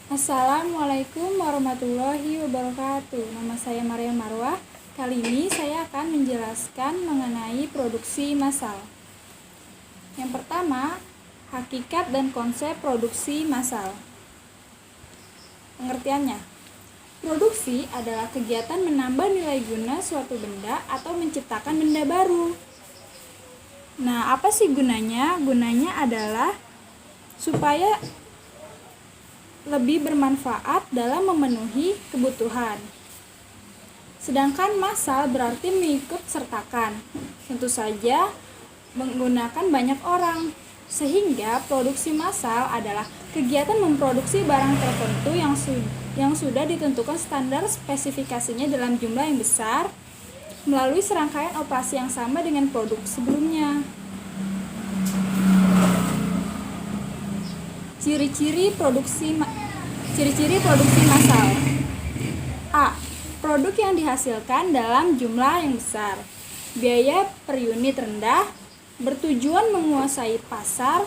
Assalamualaikum warahmatullahi wabarakatuh. Nama saya Maria Marwah. Kali ini saya akan menjelaskan mengenai produksi massal. Yang pertama, hakikat dan konsep produksi massal. Pengertiannya, produksi adalah kegiatan menambah nilai guna suatu benda atau menciptakan benda baru. Nah, apa sih gunanya? Gunanya adalah supaya lebih bermanfaat dalam memenuhi kebutuhan. Sedangkan massal berarti mengikut sertakan, tentu saja menggunakan banyak orang. Sehingga produksi massal adalah kegiatan memproduksi barang tertentu yang sudah ditentukan standar spesifikasinya dalam jumlah yang besar melalui serangkaian operasi yang sama dengan produk sebelumnya. Ciri-ciri produksi massal. A. Produk yang dihasilkan dalam jumlah yang besar. Biaya per unit rendah, bertujuan menguasai pasar,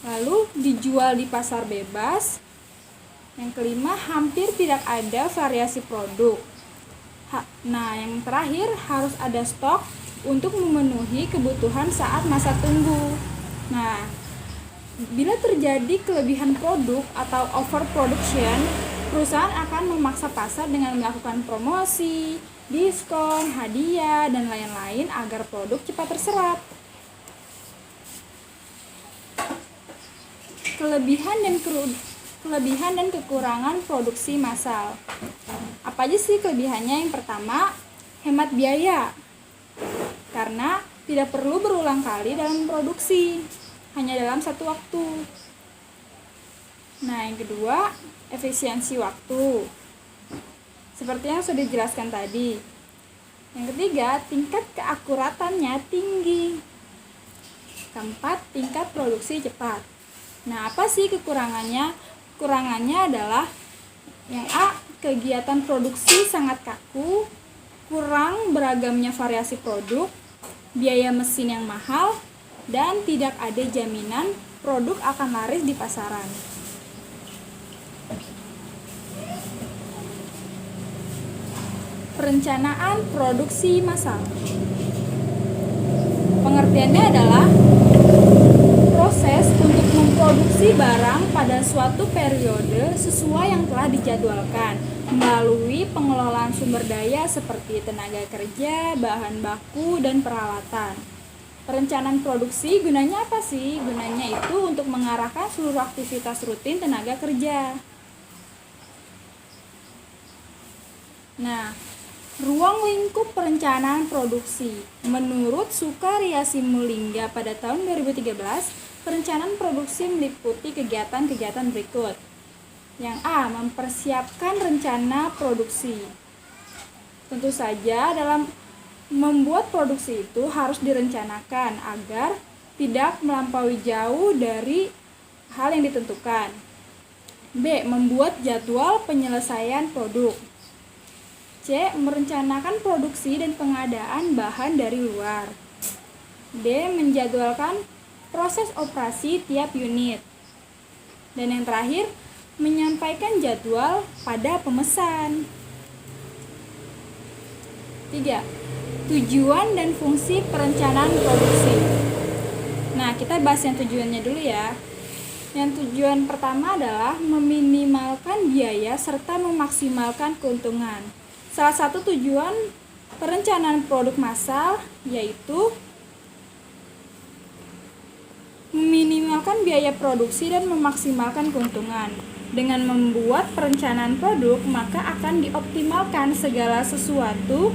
lalu dijual di pasar bebas. Yang kelima, hampir tidak ada variasi produk. Nah, yang terakhir, harus ada stok untuk memenuhi kebutuhan saat masa tunggu. Nah, bila terjadi kelebihan produk atau overproduction, perusahaan akan memaksa pasar dengan melakukan promosi, diskon, hadiah, dan lain-lain agar produk cepat terserap. Kelebihan dan kekurangan produksi massal. Apa aja sih kelebihannya? Yang pertama, hemat biaya. Karena tidak perlu berulang kali dalam produksi, hanya dalam satu waktu. Nah, yang kedua, efisiensi waktu. Seperti yang sudah dijelaskan tadi. Yang ketiga, tingkat keakuratannya tinggi. Keempat, tingkat produksi cepat. Nah, apa sih kekurangannya? Kekurangannya adalah yang A, kegiatan produksi sangat kaku, kurang beragamnya variasi produk, biaya mesin yang mahal, dan tidak ada jaminan produk akan laris di pasaran. Perencanaan produksi massal. Pengertiannya adalah proses untuk memproduksi barang pada suatu periode sesuai yang telah dijadwalkan melalui pengelolaan sumber daya seperti tenaga kerja, bahan baku, dan peralatan. Perencanaan produksi gunanya apa sih? Gunanya itu untuk mengarahkan seluruh aktivitas rutin tenaga kerja. Nah, ruang lingkup perencanaan produksi. Menurut Sukarya Simulingga pada tahun 2013, perencanaan produksi meliputi kegiatan-kegiatan berikut. Yang A, mempersiapkan rencana produksi. Tentu saja dalam membuat produksi itu harus direncanakan agar tidak melampaui jauh dari hal yang ditentukan. B, membuat jadwal penyelesaian produk. C, merencanakan produksi dan pengadaan bahan dari luar. D, menjadwalkan proses operasi tiap unit. Dan yang terakhir, menyampaikan jadwal pada pemesan. 3. Tujuan dan fungsi perencanaan produksi. Nah, kita bahas yang tujuannya dulu ya. Yang tujuan pertama adalah meminimalkan biaya serta memaksimalkan keuntungan. Salah satu tujuan perencanaan produk massal yaitu meminimalkan biaya produksi dan memaksimalkan keuntungan. Dengan membuat perencanaan produk, maka akan dioptimalkan segala sesuatu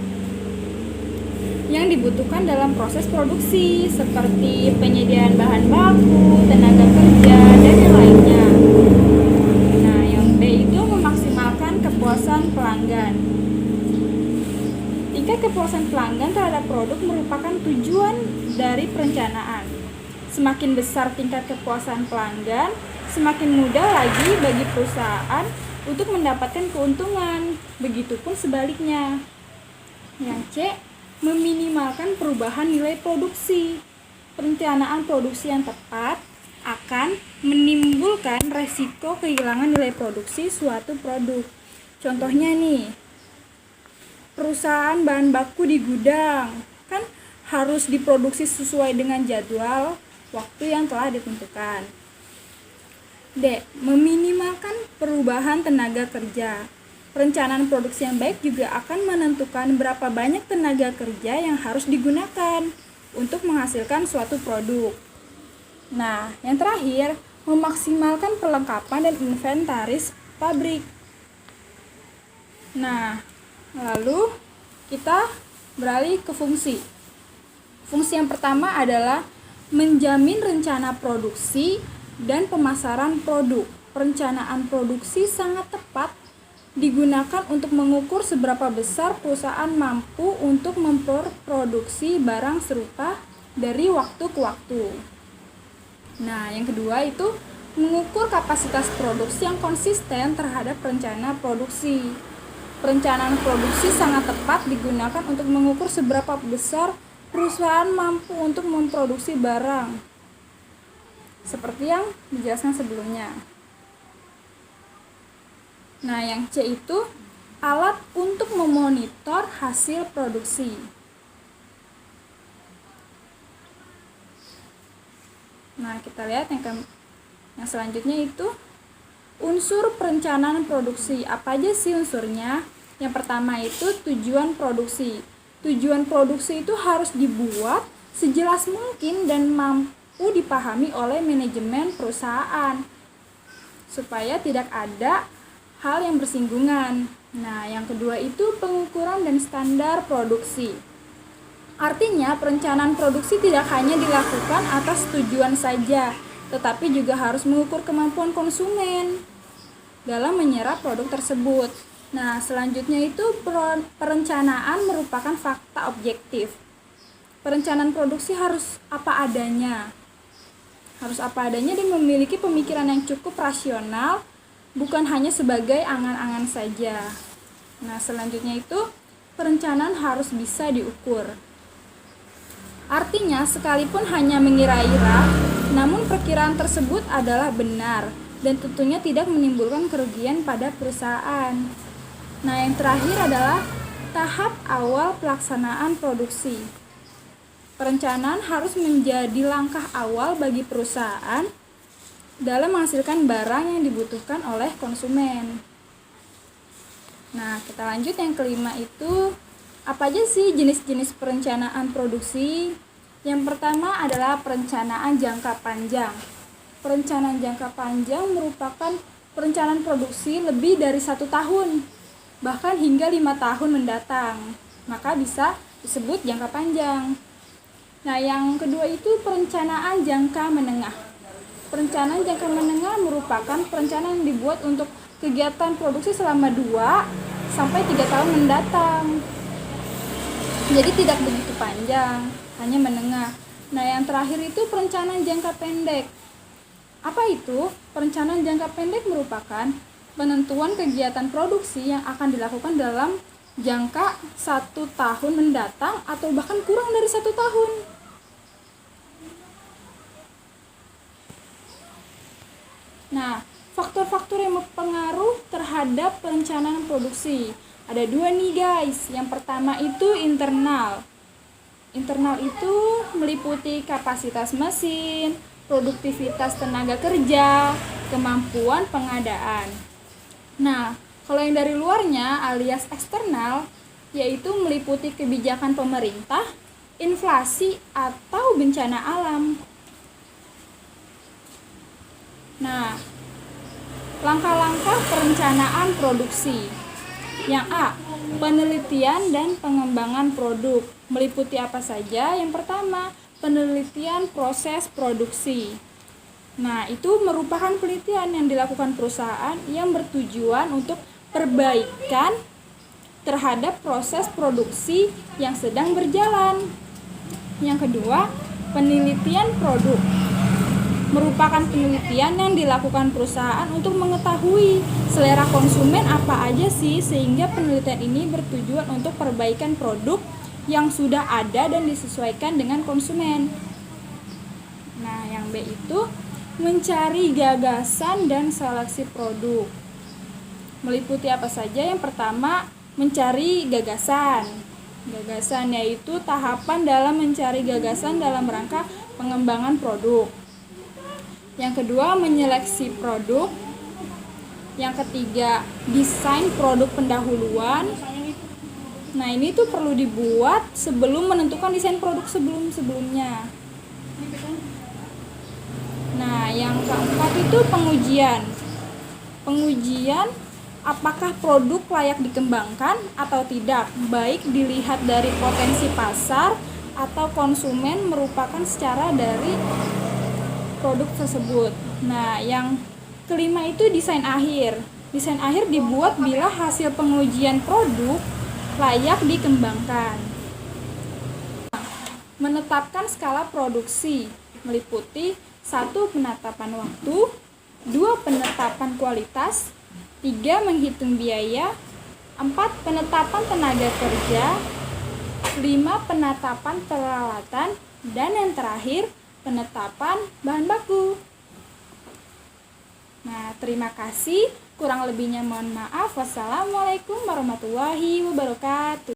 yang dibutuhkan dalam proses produksi seperti penyediaan bahan baku, tenaga kerja, dan yang lainnya. Nah, yang B itu memaksimalkan kepuasan pelanggan. Tingkat kepuasan pelanggan terhadap produk merupakan tujuan dari perencanaan. Semakin besar tingkat kepuasan pelanggan, semakin mudah lagi bagi perusahaan untuk mendapatkan keuntungan. Begitupun sebaliknya. Yang C, meminimalkan perubahan nilai produksi. Perencanaan produksi yang tepat akan menimbulkan resiko kehilangan nilai produksi suatu produk. Contohnya nih, perusahaan bahan baku di gudang kan harus diproduksi sesuai dengan jadwal waktu yang telah ditentukan. D. Meminimalkan perubahan tenaga kerja. Perencanaan produksi yang baik juga akan menentukan berapa banyak tenaga kerja yang harus digunakan untuk menghasilkan suatu produk. Nah, yang terakhir, memaksimalkan perlengkapan dan inventaris pabrik. Nah, lalu kita beralih ke fungsi. Fungsi yang pertama adalah menjamin rencana produksi dan pemasaran produk. Perencanaan produksi sangat tepat digunakan untuk mengukur seberapa besar perusahaan mampu untuk memproduksi barang serupa dari waktu ke waktu. Nah, yang kedua itu mengukur kapasitas produksi yang konsisten terhadap rencana produksi. Perencanaan produksi sangat tepat digunakan untuk mengukur seberapa besar perusahaan mampu untuk memproduksi barang, seperti yang dijelaskan sebelumnya. Nah, yang C itu alat untuk memonitor hasil produksi. Nah, kita lihat yang selanjutnya itu unsur perencanaan produksi. Apa aja sih unsurnya? Yang pertama itu tujuan produksi. Tujuan produksi itu harus dibuat sejelas mungkin dan mampu dipahami oleh manajemen perusahaan supaya tidak ada hal yang bersinggungan. Nah, yang kedua itu pengukuran dan standar produksi. Artinya, perencanaan produksi tidak hanya dilakukan atas tujuan saja, tetapi juga harus mengukur kemampuan konsumen dalam menyerap produk tersebut. Nah, selanjutnya itu perencanaan merupakan fakta objektif. Perencanaan produksi harus apa adanya. Harus apa adanya dan memiliki pemikiran yang cukup rasional, bukan hanya sebagai angan-angan saja. Nah, selanjutnya itu perencanaan harus bisa diukur. Artinya, sekalipun hanya mengira-ira, namun perkiraan tersebut adalah benar dan tentunya tidak menimbulkan kerugian pada perusahaan. Nah, yang terakhir adalah tahap awal pelaksanaan produksi. Perencanaan harus menjadi langkah awal bagi perusahaan dalam menghasilkan barang yang dibutuhkan oleh konsumen. Nah, kita lanjut yang kelima itu, apa aja sih jenis-jenis perencanaan produksi? Yang pertama adalah perencanaan jangka panjang. Perencanaan jangka panjang merupakan perencanaan produksi lebih dari 1 tahun, bahkan hingga 5 tahun mendatang. Maka bisa disebut jangka panjang. Nah, yang kedua itu perencanaan jangka menengah. Perencanaan jangka menengah merupakan perencanaan yang dibuat untuk kegiatan produksi selama 2 sampai 3 tahun mendatang. Jadi tidak begitu panjang, hanya menengah. Nah, yang terakhir itu perencanaan jangka pendek. Apa itu? Perencanaan jangka pendek merupakan penentuan kegiatan produksi yang akan dilakukan dalam jangka 1 tahun mendatang atau bahkan kurang dari 1 tahun. Nah, faktor-faktor yang berpengaruh terhadap perencanaan produksi. Ada 2 nih guys. Yang pertama itu internal. Internal itu meliputi kapasitas mesin, produktivitas tenaga kerja, kemampuan pengadaan. Nah, kalau yang dari luarnya alias eksternal, yaitu meliputi kebijakan pemerintah, inflasi, atau bencana alam. Nah, langkah-langkah perencanaan produksi. Yang A, penelitian dan pengembangan produk. Meliputi apa saja? Yang pertama, penelitian proses produksi. Nah, itu merupakan penelitian yang dilakukan perusahaan yang bertujuan untuk perbaikan terhadap proses produksi yang sedang berjalan. Yang kedua, penelitian produk. Merupakan penelitian yang dilakukan perusahaan untuk mengetahui selera konsumen apa aja sih, sehingga penelitian ini bertujuan untuk perbaikan produk yang sudah ada dan disesuaikan dengan konsumen. Nah, yang B itu mencari gagasan dan seleksi produk. Meliputi apa saja? Yang pertama, mencari gagasan. Gagasan yaitu tahapan dalam mencari gagasan dalam rangka pengembangan produk. Yang kedua, menyeleksi produk. Yang ketiga, desain produk pendahuluan. Nah, ini tuh perlu dibuat sebelum menentukan desain produk sebelumnya. Nah, yang keempat itu pengujian. Pengujian apakah produk layak dikembangkan atau tidak, baik dilihat dari potensi pasar atau konsumen merupakan secara dari produk tersebut. Nah, yang kelima itu desain akhir. Desain akhir dibuat bila hasil pengujian produk layak dikembangkan. Menetapkan skala produksi meliputi 1. Penetapan waktu, 2. Penetapan kualitas, 3. Menghitung biaya, 4. Penetapan tenaga kerja, 5. Penetapan peralatan, dan yang terakhir penetapan bahan baku. Nah, terima kasih. Kurang lebihnya mohon maaf. Wassalamualaikum warahmatullahi wabarakatuh.